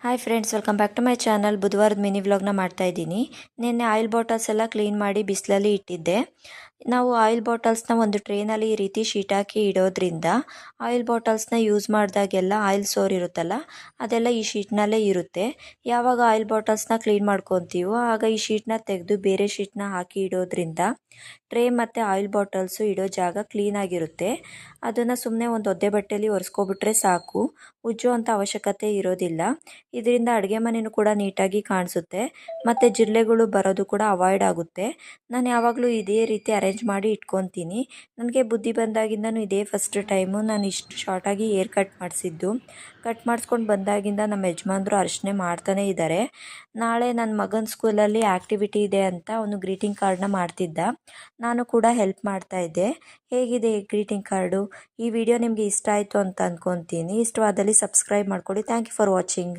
Hi friends, welcome back to my channel. ಬುಧವಾರದ mini ವ್ಲಾಗ್ನ ಮಾಡ್ತಾ ಇದ್ದೀನಿ. ನಿನ್ನೆ ಆಯಿಲ್ ಬಾಟಲ್ಸ್ ಎಲ್ಲ ಕ್ಲೀನ್ ಮಾಡಿ ಬಿಸಿಲಲ್ಲಿ ಇಟ್ಟಿದ್ದೆ. ನಾವು ಆಯಿಲ್ ಬಾಟಲ್ಸ್ನ ಒಂದು ಟ್ರೇನಲ್ಲಿ ಈ ರೀತಿ ಶೀಟ್ ಹಾಕಿ ಇಡೋದ್ರಿಂದ ಆಯಿಲ್ ಬಾಟಲ್ಸ್ನ ಯೂಸ್ ಮಾಡಿದಾಗೆಲ್ಲ ಆಯಿಲ್ ಸೋರಿರುತ್ತಲ್ಲ, ಅದೆಲ್ಲ ಈ ಶೀಟ್ನಲ್ಲೇ ಇರುತ್ತೆ. ಯಾವಾಗ ಆಯಿಲ್ ಬಾಟಲ್ಸ್ನ ಕ್ಲೀನ್ ಮಾಡ್ಕೊತೀವೋ ಆಗ ಈ ಶೀಟ್ನ ತೆಗೆದು ಬೇರೆ ಶೀಟ್ನ ಹಾಕಿ ಇಡೋದ್ರಿಂದ ಟ್ರೇ ಮತ್ತು ಆಯಿಲ್ ಬಾಟಲ್ಸು ಇಡೋ ಜಾಗ ಕ್ಲೀನಾಗಿರುತ್ತೆ. ಅದನ್ನು ಸುಮ್ಮನೆ ಒಂದು ಒದ್ದೆ ಬಟ್ಟೆಯಲ್ಲಿ ಒರೆಸ್ಕೊಬಿಟ್ರೆ ಸಾಕು, ಉಜ್ಜೋ ಅಂಥ ಅವಶ್ಯಕತೆ ಇರೋದಿಲ್ಲ. ಇದರಿಂದ ಅಡುಗೆ ಮನೆಯೂ ಕೂಡ ನೀಟಾಗಿ ಕಾಣಿಸುತ್ತೆ ಮತ್ತು ಜಿರಳೆಗಳು ಬರೋದು ಕೂಡ ಅವಾಯ್ಡ್ ಆಗುತ್ತೆ. ನಾನು ಯಾವಾಗಲೂ ಇದೇ ರೀತಿ ಅರೇಂಜ್ ಮಾಡಿ ಇಟ್ಕೊತೀನಿ. ನನಗೆ ಬುದ್ಧಿ ಬಂದಾಗಿಂದನೂ ಇದೇ ಫಸ್ಟ್ ಟೈಮು ನಾನು ಇಷ್ಟು ಶಾರ್ಟಾಗಿ ಏರ್ ಕಟ್ ಮಾಡಿಸಿದ್ದು. ಕಟ್ ಮಾಡಿಸ್ಕೊಂಡು ಬಂದಾಗಿಂದ ನಮ್ಮ ಯಜಮಾನ್ರು ಅರ್ಚನೆ ಮಾಡ್ತಾನೇ ಇದ್ದಾರೆ. ನಾಳೆ ನನ್ನ ಮಗನ ಸ್ಕೂಲಲ್ಲಿ ಆ್ಯಕ್ಟಿವಿಟಿ ಇದೆ ಅಂತ ಅವನು ಗ್ರೀಟಿಂಗ್ ಕಾರ್ಡ್ನ ಮಾಡ್ತಿದ್ದ. ನಾನು ಕೂಡ ಹೆಲ್ಪ್ ಮಾಡ್ತಾ ಇದ್ದೆ. ಹೇಗಿದೆ ಗ್ರೀಟಿಂಗ್ ಕಾರ್ಡು? ಈ ವಿಡಿಯೋ ನಿಮಗೆ ಇಷ್ಟ ಆಯಿತು ಅಂತ ಅಂದ್ಕೊತೀನಿ. ಇಷ್ಟವಾದಲ್ಲಿ ಸಬ್ಸ್ಕ್ರೈಬ್ ಮಾಡ್ಕೊಳ್ಳಿ. Thank you for watching.